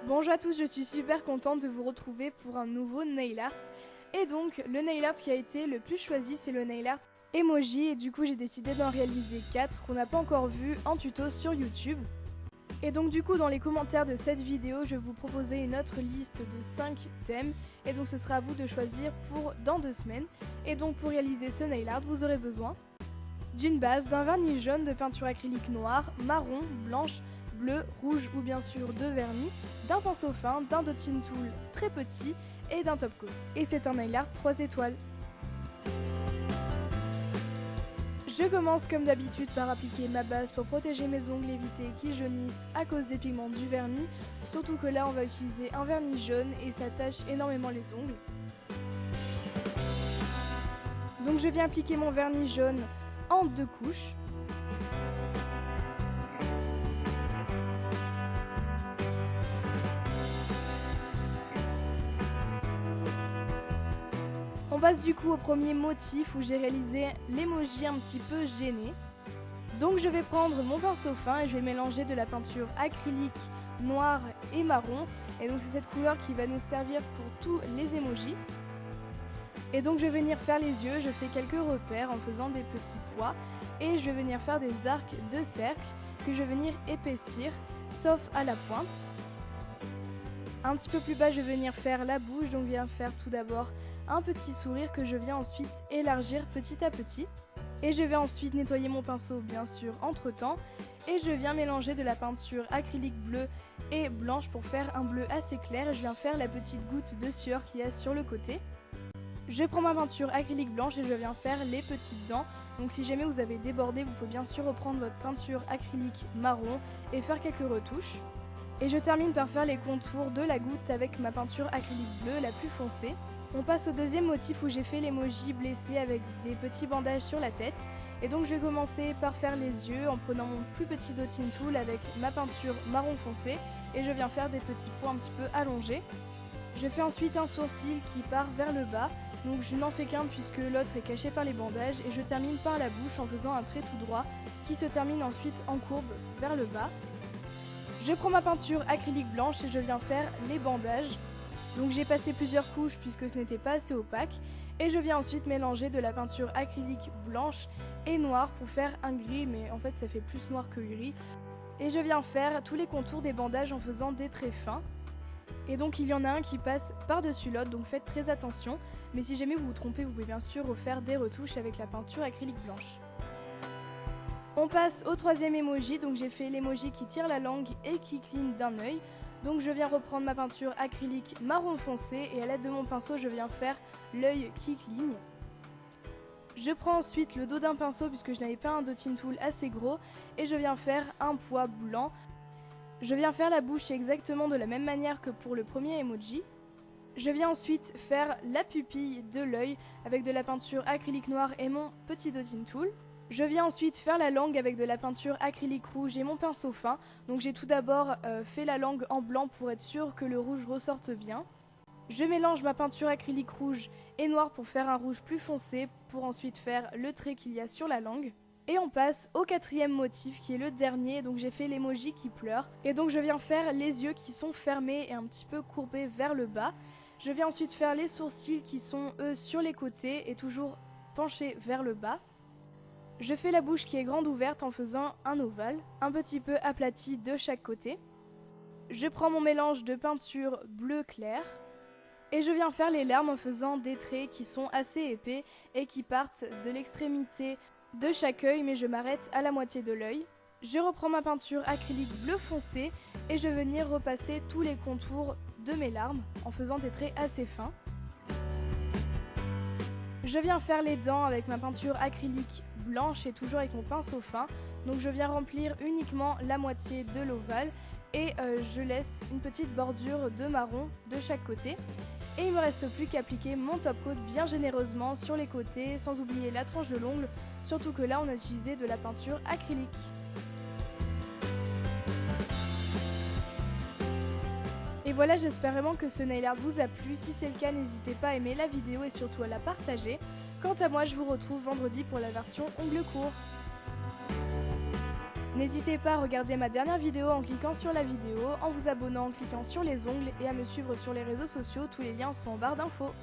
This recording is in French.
Bonjour à tous, je suis super contente de vous retrouver pour un nouveau nail art. Et donc, le nail art qui a été le plus choisi, c'est le nail art emoji. Et du coup, j'ai décidé d'en réaliser 4 qu'on n'a pas encore vu en tuto sur YouTube. Et donc du coup, dans les commentaires de cette vidéo, je vais vous proposer une autre liste de 5 thèmes. Et donc ce sera à vous de choisir pour dans 2 semaines. Et donc pour réaliser ce nail art, vous aurez besoin d'une base, d'un vernis jaune, de peinture acrylique noire, marron, blanche, bleu, rouge ou bien sûr de vernis, d'un pinceau fin, d'un dotting tool très petit et d'un top coat. Et c'est un nail art 3 étoiles. Je commence comme d'habitude par appliquer ma base pour protéger mes ongles, éviter qu'ils jaunissent à cause des pigments du vernis, surtout que là on va utiliser un vernis jaune et ça tache énormément les ongles. Donc je viens appliquer mon vernis jaune en 2 couches. On passe du coup au premier motif où j'ai réalisé l'emoji un petit peu gêné. Donc je vais prendre mon pinceau fin et je vais mélanger de la peinture acrylique noire et marron. Et donc c'est cette couleur qui va nous servir pour tous les emojis. Et donc je vais venir faire les yeux, je fais quelques repères en faisant des petits pois. Et je vais venir faire des arcs de cercle que je vais venir épaissir, sauf à la pointe. Un petit peu plus bas, je vais venir faire la bouche, donc je viens faire tout d'abord un petit sourire que je viens ensuite élargir petit à petit. Et je vais ensuite nettoyer mon pinceau bien sûr entre temps. Et je viens mélanger de la peinture acrylique bleue et blanche pour faire un bleu assez clair. Et je viens faire la petite goutte de sueur qu'il y a sur le côté. Je prends ma peinture acrylique blanche et je viens faire les petites dents. Donc si jamais vous avez débordé, vous pouvez bien sûr reprendre votre peinture acrylique marron et faire quelques retouches. Et je termine par faire les contours de la goutte avec ma peinture acrylique bleue la plus foncée. On passe au deuxième motif où j'ai fait l'emoji blessé avec des petits bandages sur la tête. Et donc je vais commencer par faire les yeux en prenant mon plus petit dotting tool avec ma peinture marron foncé. Et je viens faire des petits points un petit peu allongés. Je fais ensuite un sourcil qui part vers le bas. Donc je n'en fais qu'un puisque l'autre est caché par les bandages. Et je termine par la bouche en faisant un trait tout droit qui se termine ensuite en courbe vers le bas. Je prends ma peinture acrylique blanche et je viens faire les bandages. Donc j'ai passé plusieurs couches puisque ce n'était pas assez opaque. Et je viens ensuite mélanger de la peinture acrylique blanche et noire pour faire un gris, mais en fait ça fait plus noir que gris. Et je viens faire tous les contours des bandages en faisant des traits fins. Et donc il y en a un qui passe par-dessus l'autre, donc faites très attention. Mais si jamais vous vous trompez, vous pouvez bien sûr refaire des retouches avec la peinture acrylique blanche. On passe au troisième emoji, donc j'ai fait l'emoji qui tire la langue et qui cligne d'un œil. Donc je viens reprendre ma peinture acrylique marron foncé et à l'aide de mon pinceau je viens faire l'œil qui cligne. Je prends ensuite le dos d'un pinceau puisque je n'avais pas un dotting tool assez gros et je viens faire un pois blanc. Je viens faire la bouche exactement de la même manière que pour le premier emoji. Je viens ensuite faire la pupille de l'œil avec de la peinture acrylique noire et mon petit dotting tool. Je viens ensuite faire la langue avec de la peinture acrylique rouge et mon pinceau fin. Donc j'ai tout d'abord fait la langue en blanc pour être sûr que le rouge ressorte bien. Je mélange ma peinture acrylique rouge et noire pour faire un rouge plus foncé pour ensuite faire le trait qu'il y a sur la langue. Et on passe au quatrième motif qui est le dernier, donc j'ai fait l'emoji qui pleure. Et donc je viens faire les yeux qui sont fermés et un petit peu courbés vers le bas. Je viens ensuite faire les sourcils qui sont eux sur les côtés et toujours penchés vers le bas. Je fais la bouche qui est grande ouverte en faisant un ovale, un petit peu aplati de chaque côté. Je prends mon mélange de peinture bleu clair et je viens faire les larmes en faisant des traits qui sont assez épais et qui partent de l'extrémité de chaque œil, mais je m'arrête à la moitié de l'œil. Je reprends ma peinture acrylique bleu foncé et je vais venir repasser tous les contours de mes larmes en faisant des traits assez fins. Je viens faire les dents avec ma peinture acrylique blanche et toujours avec mon pinceau fin. Donc je viens remplir uniquement la moitié de l'ovale et je laisse une petite bordure de marron de chaque côté. Et il ne me reste plus qu'à appliquer mon top coat bien généreusement sur les côtés sans oublier la tranche de l'ongle, surtout que là on a utilisé de la peinture acrylique. Et voilà, j'espère vraiment que ce nail art vous a plu. Si c'est le cas, n'hésitez pas à aimer la vidéo et surtout à la partager. Quant à moi, je vous retrouve vendredi pour la version ongles courts. N'hésitez pas à regarder ma dernière vidéo en cliquant sur la vidéo, en vous abonnant en cliquant sur les ongles et à me suivre sur les réseaux sociaux, tous les liens sont en barre d'infos.